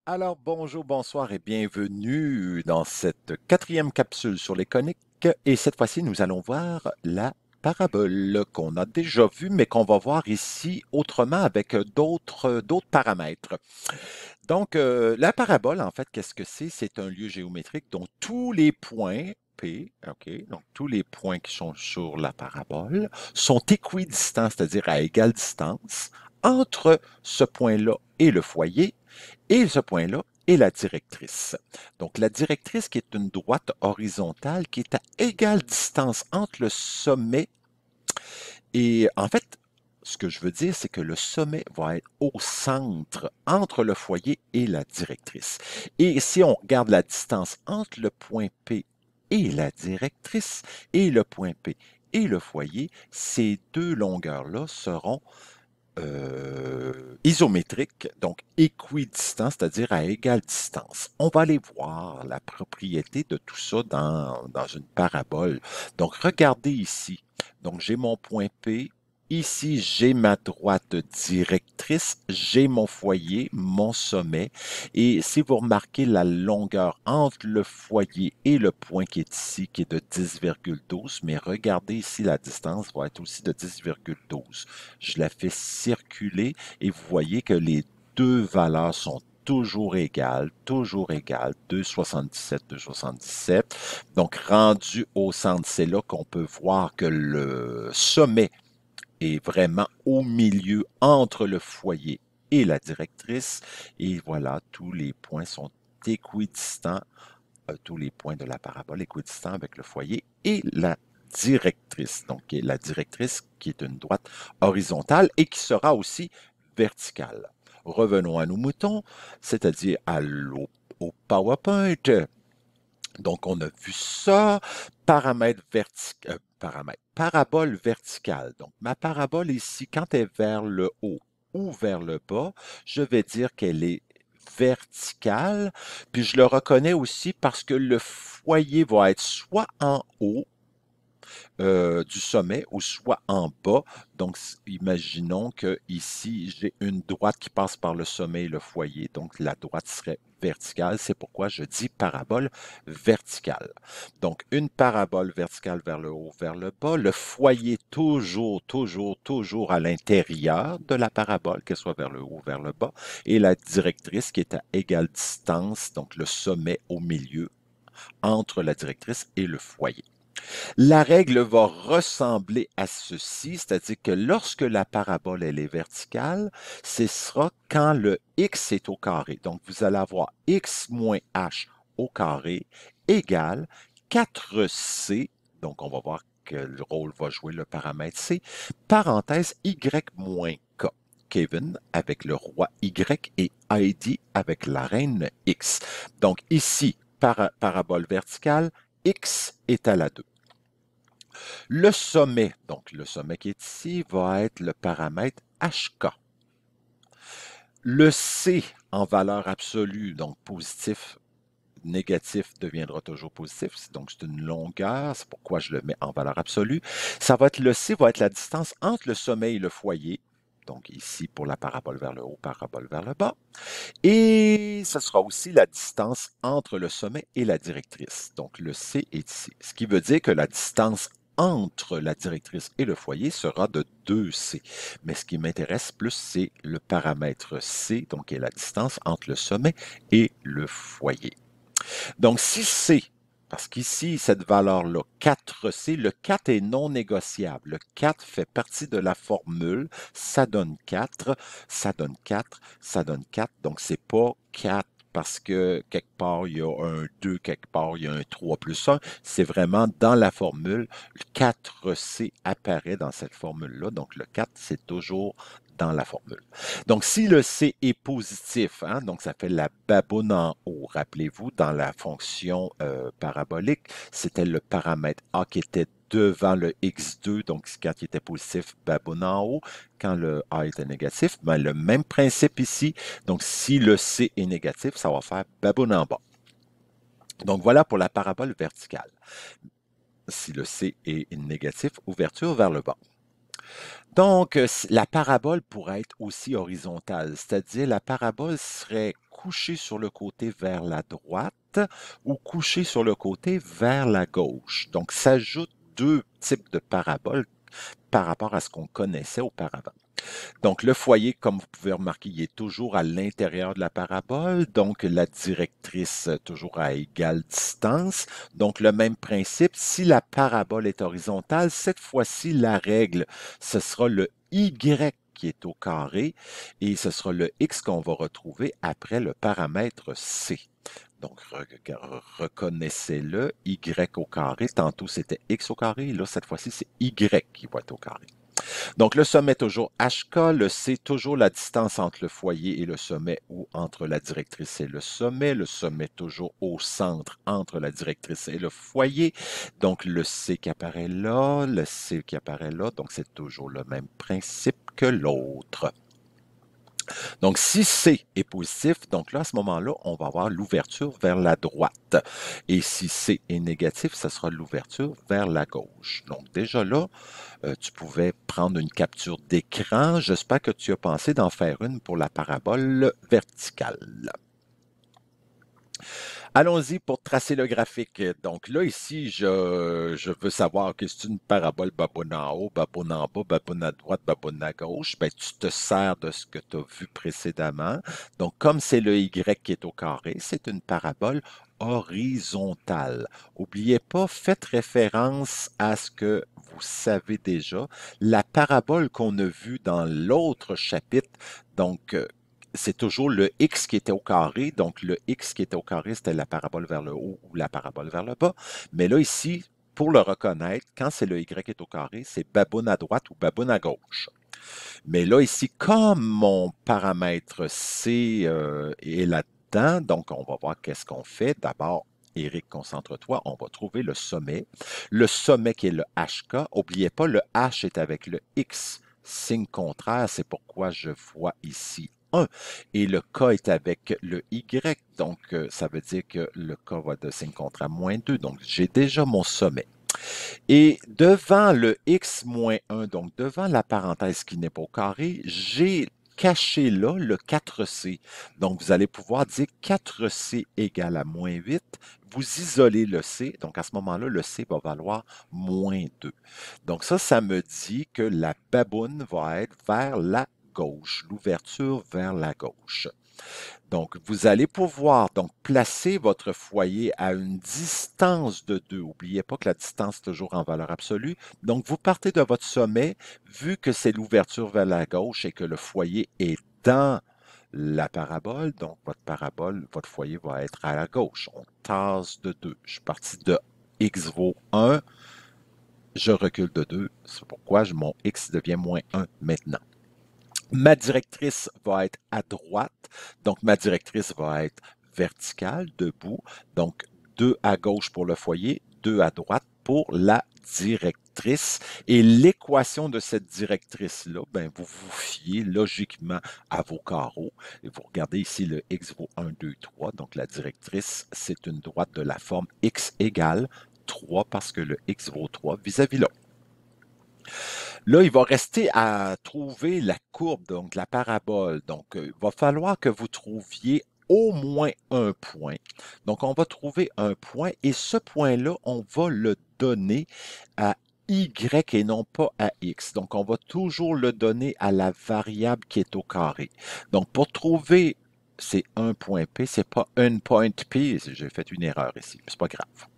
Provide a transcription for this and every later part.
Alors, bonjour, bonsoir et bienvenue dans cette quatrième capsule sur les coniques. Et cette fois-ci, nous allons voir la parabole qu'on a déjà vue, mais qu'on va voir ici autrement avec d'autres paramètres. Donc, la parabole, en fait, qu'est-ce que c'est? C'est un lieu géométrique dont tous les points P, OK, donc tous les points qui sont sur la parabole sont équidistants, c'est-à-dire à égale distance entre ce point-là et le foyer, et ce point-là est la directrice. Donc, la directrice qui est une droite horizontale qui est à égale distance entre le sommet et, en fait, ce que je veux dire, c'est que le sommet va être au centre entre le foyer et la directrice. Et si on regarde la distance entre le point P et la directrice et le point P et le foyer, ces deux longueurs-là seront isométrique, donc équidistant, c'est-à-dire à égale distance. On va aller voir la propriété de tout ça dans une parabole. Donc, regardez ici. Donc, j'ai mon point P. Ici, j'ai ma droite directrice, j'ai mon foyer, mon sommet. Et si vous remarquez la longueur entre le foyer et le point qui est ici, qui est de 10,12, mais regardez ici, la distance va être aussi de 10,12. Je la fais circuler et vous voyez que les deux valeurs sont toujours égales, 2,77, 2,77. Donc, rendu au centre, c'est là qu'on peut voir que le sommet est vraiment au milieu entre le foyer et la directrice. Et voilà, tous les points sont équidistants, tous les points de la parabole équidistants avec le foyer et la directrice. Donc, la directrice qui est une droite horizontale et qui sera aussi verticale. Revenons à nos moutons, c'est-à-dire au PowerPoint. Donc, on a vu ça, parabole verticale. Donc, ma parabole ici, quand elle est vers le haut ou vers le bas, je vais dire qu'elle est verticale. Puis, je le reconnais aussi parce que le foyer va être soit en haut du sommet ou soit en bas. Donc, imaginons que ici, j'ai une droite qui passe par le sommet et le foyer. Donc, la droite serait verticale. C'est pourquoi je dis parabole verticale. Donc, une parabole verticale vers le haut, vers le bas. Le foyer toujours à l'intérieur de la parabole, qu'elle soit vers le haut, vers le bas. Et la directrice qui est à égale distance, donc le sommet au milieu entre la directrice et le foyer. La règle va ressembler à ceci, c'est-à-dire que lorsque la parabole elle est verticale, ce sera quand le x est au carré. Donc, vous allez avoir x moins h au carré égale 4c, donc on va voir quel rôle va jouer le paramètre c, parenthèse y moins k. Kevin avec le roi Y et Heidi avec la reine X. Donc ici, parabole verticale, X égale à 2. Le sommet, donc le sommet qui est ici, va être le paramètre HK. Le C en valeur absolue, donc positif, négatif deviendra toujours positif, donc c'est une longueur, c'est pourquoi je le mets en valeur absolue. Ça va être le C va être la distance entre le sommet et le foyer. Donc ici pour la parabole vers le haut, parabole vers le bas. Et ce sera aussi la distance entre le sommet et la directrice. Donc, le C est ici. Ce qui veut dire que la distance entre la directrice et le foyer sera de 2C. Mais ce qui m'intéresse plus, c'est le paramètre C, donc qui est la distance entre le sommet et le foyer. Donc, si C, parce qu'ici, cette valeur-là, 4C, le 4 est non négociable. Le 4 fait partie de la formule. Ça donne 4, ça donne 4, ça donne 4. Donc, c'est pas 4 parce que quelque part, il y a un 2, quelque part, il y a un 3 plus 1. C'est vraiment dans la formule. Le 4C apparaît dans cette formule-là. Donc, le 4, c'est toujours dans la formule. Donc, si le C est positif, hein, donc ça fait la baboune en haut. Rappelez-vous, dans la fonction parabolique, c'était le paramètre A qui était devant le x2, donc quand il était positif, baboune en haut. Quand le A était négatif, ben, le même principe ici. Donc, si le C est négatif, ça va faire baboune en bas. Donc, voilà pour la parabole verticale. Si le C est négatif, ouverture vers le bas. Donc, la parabole pourrait être aussi horizontale, c'est-à-dire la parabole serait couché sur le côté vers la droite ou couché sur le côté vers la gauche. Donc, s'ajoutent deux types de paraboles par rapport à ce qu'on connaissait auparavant. Donc, le foyer, comme vous pouvez remarquer, il est toujours à l'intérieur de la parabole, donc la directrice toujours à égale distance. Donc, le même principe, si la parabole est horizontale, cette fois-ci, la règle, ce sera le Y qui est au carré et ce sera le X qu'on va retrouver après le paramètre C. Donc, reconnaissez-le, Y au carré. Tantôt, c'était X au carré. Là, cette fois-ci, c'est Y qui va être au carré. Donc, le sommet toujours HK, le C toujours la distance entre le foyer et le sommet ou entre la directrice et le sommet toujours au centre entre la directrice et le foyer. Donc, le C qui apparaît là, le C qui apparaît là, donc c'est toujours le même principe que l'autre. Donc, si C est positif, donc là, à ce moment-là, on va avoir l'ouverture vers la droite. Et si C est négatif, ce sera l'ouverture vers la gauche. Donc, déjà là, tu pouvais prendre une capture d'écran. J'espère que tu as pensé d'en faire une pour la parabole verticale. Allons-y pour tracer le graphique. Donc là, ici, je veux savoir que c'est une parabole baboune en haut, baboune en bas, baboune à droite, baboune à gauche. Ben, tu te sers de ce que tu as vu précédemment. Donc, comme c'est le Y qui est au carré, c'est une parabole horizontale. N'oubliez pas, faites référence à ce que vous savez déjà. La parabole qu'on a vue dans l'autre chapitre, donc c'est toujours le X qui était au carré. Donc, le X qui était au carré, c'était la parabole vers le haut ou la parabole vers le bas. Mais là, ici, pour le reconnaître, quand c'est le Y qui est au carré, c'est baboune à droite ou baboune à gauche. Mais là, ici, comme mon paramètre C est là-dedans, donc on va voir qu'est-ce qu'on fait. D'abord, Éric, concentre-toi, on va trouver le sommet. Le sommet qui est le HK. N'oubliez pas, le H est avec le X, signe contraire, c'est pourquoi je vois ici 1. Et le K est avec le Y, donc ça veut dire que le K va de signe contraire -2. Donc, j'ai déjà mon sommet. Et devant le x-1, donc devant la parenthèse qui n'est pas au carré, j'ai caché là le 4c. Donc, vous allez pouvoir dire 4c égale à -8. Vous isolez le c. Donc, à ce moment-là, le c va valoir -2. Donc, ça me dit que la baboune va être vers la gauche, l'ouverture vers la gauche. Donc, vous allez pouvoir donc placer votre foyer à une distance de 2. N'oubliez pas que la distance est toujours en valeur absolue. Donc, vous partez de votre sommet, vu que c'est l'ouverture vers la gauche et que le foyer est dans la parabole. Donc, votre parabole, votre foyer va être à la gauche. On tasse de 2. Je suis parti de x vaut 1. Je recule de 2. C'est pourquoi mon x devient -1 maintenant. Ma directrice va être à droite, donc ma directrice va être verticale, debout, donc 2 à gauche pour le foyer, 2 à droite pour la directrice. Et l'équation de cette directrice-là, ben, vous vous fiez logiquement à vos carreaux. Et vous regardez ici, le x vaut 1, 2, 3, donc la directrice, c'est une droite de la forme x égale 3 parce que le x vaut 3 vis-à-vis là. Là, il va rester à trouver la courbe, donc la parabole. Donc, il va falloir que vous trouviez au moins un point. Donc, on va trouver un point et ce point-là, on va le donner à y et non pas à x. Donc, on va toujours le donner à la variable qui est au carré. Donc, pour trouver, c'est un point P, c'est pas un point P. J'ai fait une erreur ici, c'est pas grave.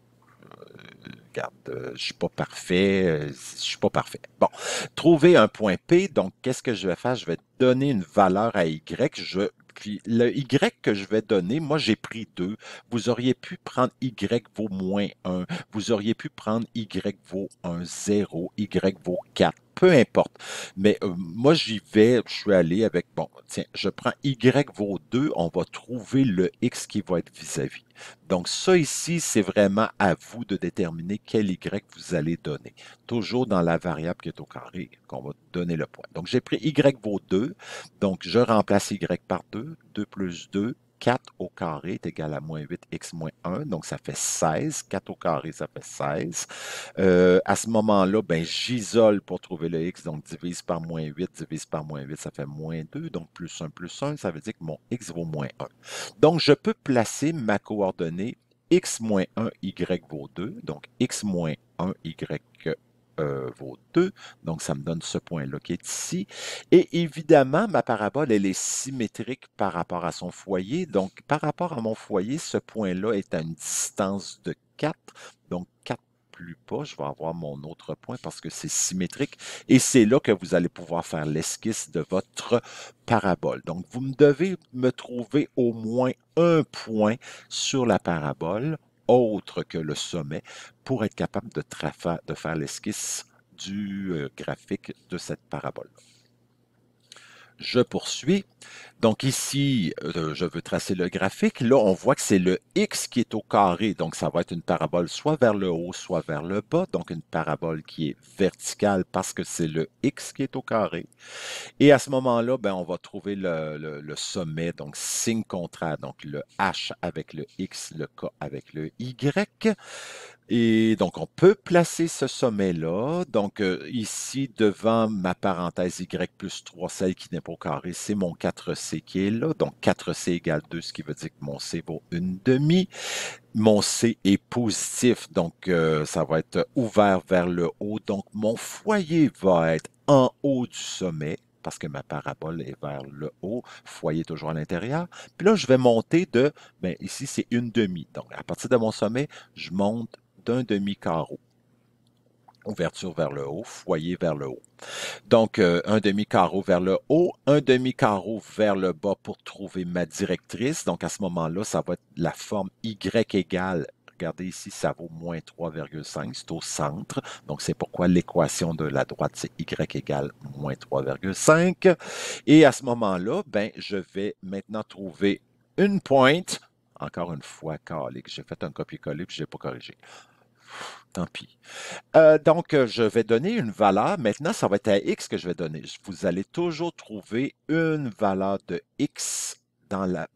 Regarde, je suis pas parfait, je suis pas parfait. Bon, trouver un point P, donc qu'est-ce que je vais faire? Je vais donner une valeur à Y. Puis le Y que je vais donner, moi j'ai pris 2. Vous auriez pu prendre Y vaut -1. Vous auriez pu prendre Y vaut 1, 0, Y vaut 4. Peu importe. Mais moi, j'y vais, je suis allé avec, bon, tiens, je prends Y vaut 2, on va trouver le X qui va être vis-à-vis. Donc, ça ici, c'est vraiment à vous de déterminer quel Y vous allez donner. Toujours dans la variable qui est au carré, qu'on va donner le point. Donc, j'ai pris Y vaut 2. Donc, je remplace Y par 2. 2 plus 2, 4 au carré est égal à moins 8x moins 1, donc ça fait 16. 4 au carré, ça fait 16. À ce moment-là, ben, j'isole pour trouver le x, donc divise par moins 8, divise par moins 8, ça fait moins 2, donc plus 1, ça veut dire que mon x vaut moins 1. Donc, je peux placer ma coordonnée x moins 1, y vaut 2, donc x moins 1, y vaut 2. Donc, ça me donne ce point-là qui est ici. Et évidemment, ma parabole, elle est symétrique par rapport à son foyer. Donc, par rapport à mon foyer, ce point-là est à une distance de 4. Donc, 4 plus bas, je vais avoir mon autre point parce que c'est symétrique. Et c'est là que vous allez pouvoir faire l'esquisse de votre parabole. Donc, vous me devez me trouver au moins un point sur la parabole autre que le sommet pour être capable de faire l'esquisse du graphique de cette parabole. Je poursuis. Donc ici, je veux tracer le graphique. Là, on voit que c'est le x qui est au carré. Donc, ça va être une parabole soit vers le haut, soit vers le bas. Donc, une parabole qui est verticale parce que c'est le x qui est au carré. Et à ce moment-là, ben, on va trouver le sommet, donc signe contraire. Donc, le h avec le x, le k avec le y. Et donc, on peut placer ce sommet-là. Donc, ici, devant ma parenthèse y plus 3, celle qui n'est pas au carré, c'est mon 4c qui est là. Donc, 4c égale 2, ce qui veut dire que mon c vaut une demi. Mon c est positif, donc ça va être ouvert vers le haut. Donc, mon foyer va être en haut du sommet parce que ma parabole est vers le haut, foyer toujours à l'intérieur. Puis là, je vais monter ben ici, c'est une demi. Donc, à partir de mon sommet, je monte d'un demi-carreau. Ouverture vers le haut, foyer vers le haut. Donc, un demi-carreau vers le haut, un demi-carreau vers le bas pour trouver ma directrice. Donc, à ce moment-là, ça va être la forme y égale. Regardez ici, ça vaut moins 3,5, c'est au centre. Donc, c'est pourquoi l'équation de la droite, c'est y égale moins 3,5. Et à ce moment-là, ben, je vais maintenant trouver une pointe. Encore une fois, calique, j'ai fait un copier-coller puis je n'ai pas corrigé. Tant pis. Donc, je vais donner une valeur. Maintenant, ça va être à x que je vais donner. Vous allez toujours trouver une valeur de x dans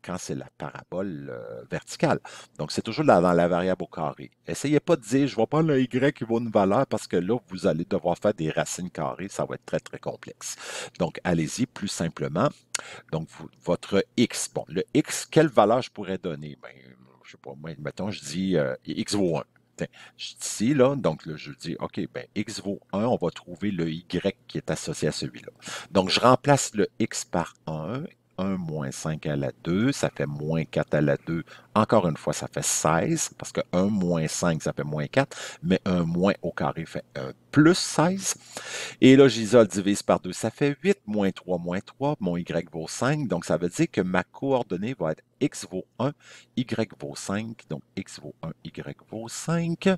quand c'est la parabole verticale. Donc, c'est toujours dans la variable au carré. Essayez pas de dire, je ne vais pas le y qui vaut une valeur parce que là, vous allez devoir faire des racines carrées. Ça va être très, très complexe. Donc, allez-y plus simplement. Donc, votre x. Bon, le x, quelle valeur je pourrais donner? Ben, je ne sais pas, moi, mettons, je dis x vaut 1. Je dis ici, là, donc là, je dis, OK, ben, x vaut 1, on va trouver le y qui est associé à celui-là. Donc, je remplace le x par 1. 1 moins 5 à la 2, ça fait moins 4 à la 2. Encore une fois, ça fait 16, parce que 1 moins 5, ça fait moins 4, mais 1 moins au carré fait 1 plus 16. Et là, j'isole, divise par 2, ça fait 8, moins 3, mon y vaut 5. Donc, ça veut dire que ma coordonnée va être x vaut 1, y vaut 5. Donc, x vaut 1, y vaut 5.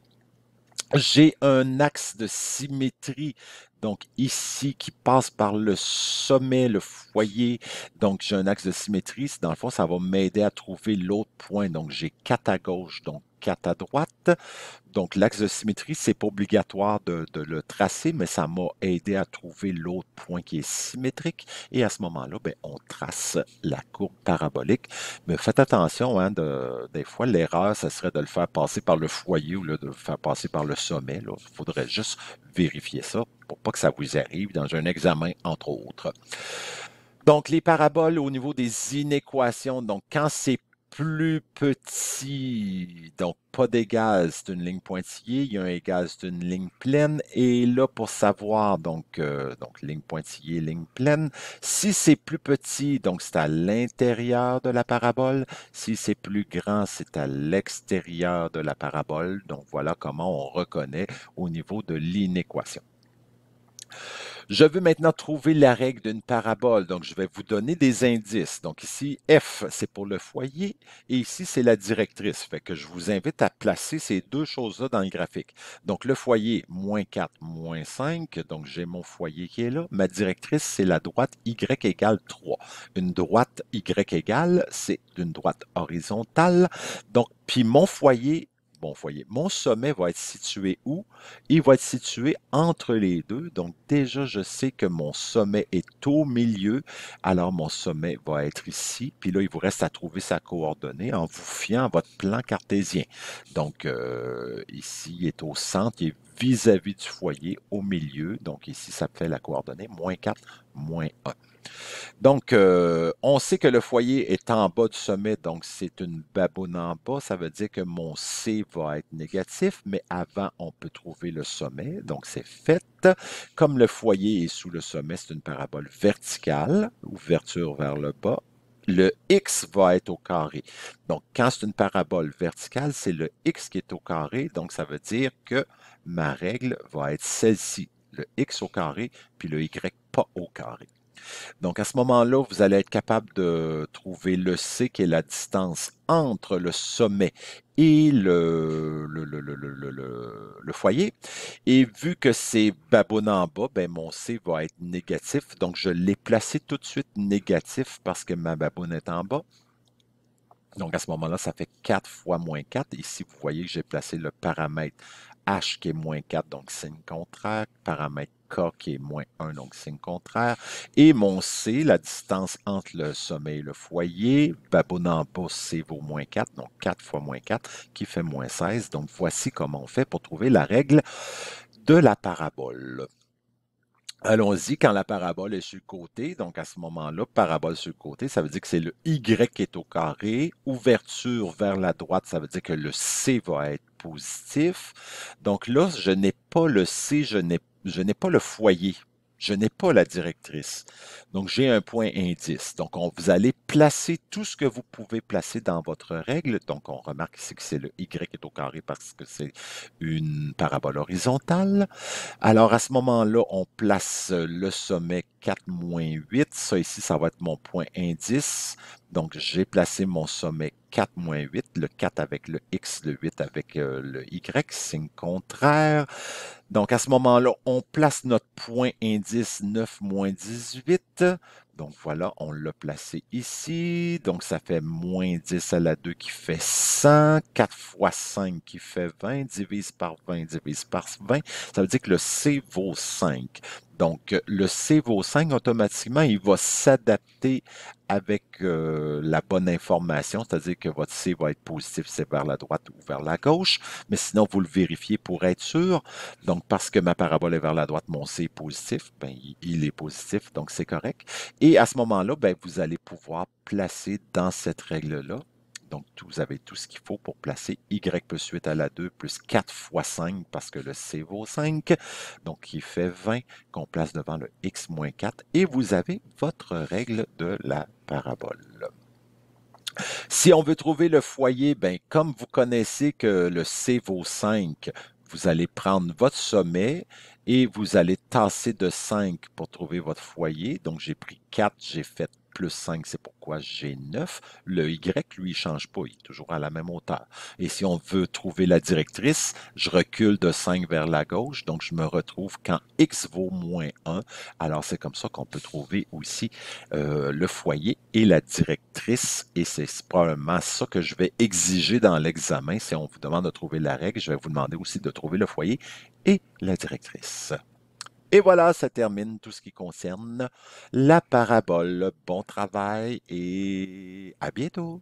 J'ai un axe de symétrie, donc ici, qui passe par le sommet, le foyer. Donc, j'ai un axe de symétrie. Dans le fond, ça va m'aider à trouver l'autre point. Donc, j'ai 4 à gauche, donc 4 à droite. Donc, l'axe de symétrie, c'est pas obligatoire de le tracer, mais ça m'a aidé à trouver l'autre point qui est symétrique. Et à ce moment-là, ben, on trace la courbe parabolique. Mais faites attention, hein, des fois, l'erreur, ce serait de le faire passer par le foyer ou là, de le faire passer par le sommet. Il faudrait juste vérifier ça pour pas que ça vous arrive dans un examen, entre autres. Donc, les paraboles au niveau des inéquations, donc quand c'est plus petit, donc pas d'égal, c'est une ligne pointillée, il y a un égal, c'est une ligne pleine, et là, pour savoir, donc ligne pointillée, ligne pleine, si c'est plus petit, donc c'est à l'intérieur de la parabole, si c'est plus grand, c'est à l'extérieur de la parabole, donc voilà comment on reconnaît au niveau de l'inéquation. Je veux maintenant trouver la règle d'une parabole. Donc, je vais vous donner des indices. Donc, ici, F, c'est pour le foyer et ici, c'est la directrice. Fait que je vous invite à placer ces deux choses-là dans le graphique. Donc, le foyer, moins 4, moins 5. Donc, j'ai mon foyer qui est là. Ma directrice, c'est la droite Y égale 3. Une droite Y égale, c'est une droite horizontale. Donc, puis mon foyer, bon foyer. Mon sommet va être situé où? Il va être situé entre les deux. Donc déjà, je sais que mon sommet est au milieu. Alors mon sommet va être ici. Puis là, il vous reste à trouver sa coordonnée en vous fiant à votre plan cartésien. Donc ici, il est au centre, il est vis-à-vis du foyer, au milieu. Donc ici, ça fait la coordonnée -4, -1. Donc, on sait que le foyer est en bas du sommet, donc c'est une baboune en bas. Ça veut dire que mon C va être négatif, mais avant, on peut trouver le sommet. Donc, c'est fait. Comme le foyer est sous le sommet, c'est une parabole verticale, ouverture vers le bas. Le X va être au carré. Donc, quand c'est une parabole verticale, c'est le X qui est au carré. Donc, ça veut dire que ma règle va être celle-ci. Le X au carré, puis le Y pas au carré. Donc, à ce moment-là, vous allez être capable de trouver le C, qui est la distance entre le sommet et le foyer. Et vu que c'est baboune en bas, ben mon C va être négatif. Donc, je l'ai placé tout de suite négatif parce que ma baboune est en bas. Donc, à ce moment-là, ça fait 4 fois -4. Ici, vous voyez que j'ai placé le paramètre H qui est -4, donc signe contraire. Paramètre K qui est -1, donc signe contraire. Et mon C, la distance entre le sommet et le foyer, baboune en bas, C vaut -4, donc 4 fois -4 qui fait -16. Donc, voici comment on fait pour trouver la règle de la parabole. Allons-y, quand la parabole est sur le côté, donc à ce moment-là, parabole sur le côté, ça veut dire que c'est le Y qui est au carré. Ouverture vers la droite, ça veut dire que le C va être positif. Donc là, je n'ai pas le C, je n'ai pas le foyer. Je n'ai pas la directrice. Donc, j'ai un point indice. Donc, vous allez placer tout ce que vous pouvez placer dans votre règle. Donc, on remarque ici que c'est le Y qui est au carré parce que c'est une parabole horizontale. Alors, à ce moment-là, on place le sommet 4-8. Ça ici, ça va être mon point indice. Donc, j'ai placé mon sommet 4-8, le 4 avec le X, le 8 avec le Y, signe contraire. Donc, à ce moment-là, on place notre point indice 9-18. Donc, voilà, on l'a placé ici. Donc, ça fait -10 à la 2 qui fait 100. 4 fois 5 qui fait 20. Divise par 20, divise par 20. Ça veut dire que le C vaut 5. Donc, le C vaut 5, automatiquement, il va s'adapter avec la bonne information, c'est-à-dire que votre C va être positif, c'est vers la droite ou vers la gauche, mais sinon, vous le vérifiez pour être sûr. Donc, parce que ma parabole est vers la droite, mon C est positif, ben, il est positif, donc c'est correct. Et à ce moment-là, ben, vous allez pouvoir placer dans cette règle-là, donc vous avez tout ce qu'il faut pour placer Y plus 8 à la 2 plus 4 fois 5 parce que le C vaut 5, donc qui fait 20 qu'on place devant le X moins 4 et vous avez votre règle de la parabole. Si on veut trouver le foyer, ben, comme vous connaissez que le C vaut 5, vous allez prendre votre sommet et vous allez tasser de 5 pour trouver votre foyer. Donc, j'ai pris 4, j'ai fait plus 5, c'est pourquoi j'ai 9. Le Y, lui, ne change pas, il est toujours à la même hauteur. Et si on veut trouver la directrice, je recule de 5 vers la gauche, donc je me retrouve quand X vaut -1. Alors, c'est comme ça qu'on peut trouver aussi le foyer et la directrice. Et c'est probablement ça que je vais exiger dans l'examen. Si on vous demande de trouver la règle, je vais vous demander aussi de trouver le foyer et la directrice. Et voilà, ça termine tout ce qui concerne la parabole. Bon travail et à bientôt.